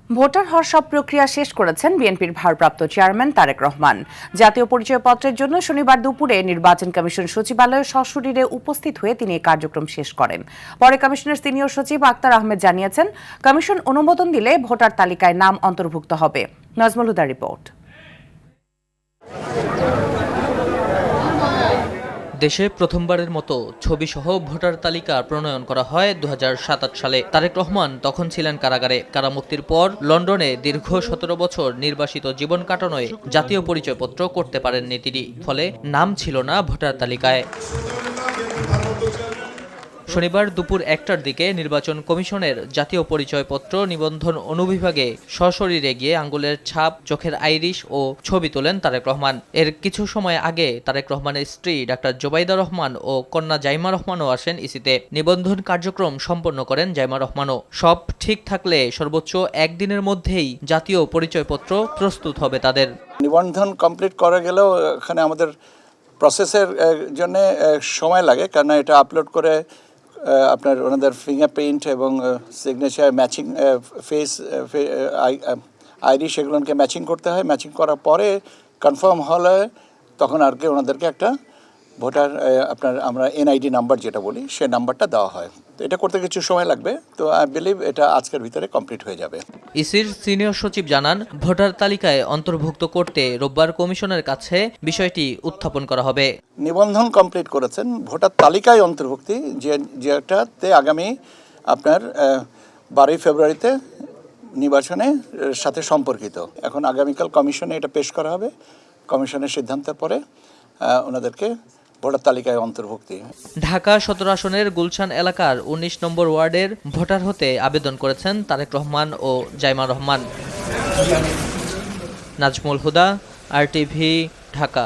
Voter হওয়ার সব প্রক্রিয়া শেষ করেছেন বিএনপির ভারপ্রাপ্ত চেয়ারম্যান তারেক রহমান। জাতীয় পরিচয়পত্রের জন্য শনিবার দুপুরে নির্বাচন কমিশন সচিবালয়ে সশরীরে উপস্থিত হয়ে তিনি এই কার্যক্রম শেষ করেন। পরে কমিশনের সিনিয়র সচিব আক্তার আহমেদ জানিয়েছেন, কমিশন অনুমোদন দিলে ভোটার তালিকায় নাম অন্তর্ভুক্ত হবে। নাজমুল হুদার রিপোর্ট। দেশে প্রথমবারের মতো ছবিসহ ভোটার তালিকা প্রণয়ন করা হয় 2007 সালে। তারেক রহমান তখন ছিলেন কারাগারে। কারামুক্তির পর লন্ডনে দীর্ঘ 17 বছর নির্বাসিত জীবন কাটানোয় জাতীয় পরিচয়পত্র করতে পারেননি তিনি, ফলে নাম ছিল না ভোটার তালিকায়। শনিবার দুপুর 1টার দিকে নির্বাচন কমিশনের জাতীয় পরিচয়পত্র নিবন্ধন অনুবিভাগে সশরীরে গিয়ে আঙ্গুলের ছাপ, চোখের আইরিশ ও ছবি তোলেন তারেক রহমান। এর কিছু সময় আগে তারেক রহমানের স্ত্রী ডাক্তার জোবাইদা রহমান ও কন্যা জাইমা রহমানও আসেন ইসিতে। নিবন্ধন কার্যক্রম সম্পন্ন করেন জাইমা রহমানও। সব ঠিক থাকলে সর্বোচ্চ একদিনের মধ্যেই জাতীয় পরিচয়পত্র প্রস্তুত হবে তাদের। নিবন্ধন কমপ্লিট করা গেলেও এখানে আমাদের প্রসেসের জন্য সময় লাগে, কারণ এটা আপলোড করে আপনার ওনাদের ফিঙ্গারপ্রিন্ট এবং সিগনেচার ম্যাচিং, ফেস আইরিশ এগুলোকে ম্যাচিং করতে হয়। ম্যাচিং করার পরে কনফার্ম হলে তখন আর কি ওনাদেরকে একটা ভোটার আপনার আমরা এনআইডি নাম্বার যেটা বলি সে নাম্বারটা দেওয়া হয়। তো এটা করতে কিছু সময় লাগবে, তো আই বিলিভ এটা আজকের ভিতরে কমপ্লিট হয়ে যাবে। ইসির সিনিয়র সচিব জানান, ভোটার তালিকায় অন্তর্ভুক্ত করতে রোববার কমিশনের কাছে বিষয়টি উত্থাপন করা হবে। নিবন্ধন কমপ্লিট করেছেন, ভোটার তালিকায় অন্তর্ভুক্তি যেটাতে আগামী আপনার 12ই ফেব্রুয়ারিতে নির্বাচনের সাথে সম্পর্কিত। এখন আগামীকাল কমিশনে এটা পেশ করা হবে। কমিশনের সিদ্ধান্তের পরে ওনাদেরকে ভোটার তালিকায় অন্তর্ভুক্তি। ঢাকা 17 আসনের গুলশান এলাকার 19 নম্বর ওয়ার্ডের ভোটার হতে আবেদন করেছেন তারেক রহমান ও জাইমা রহমান। নাজমুল হুদা, RTV, ঢাকা।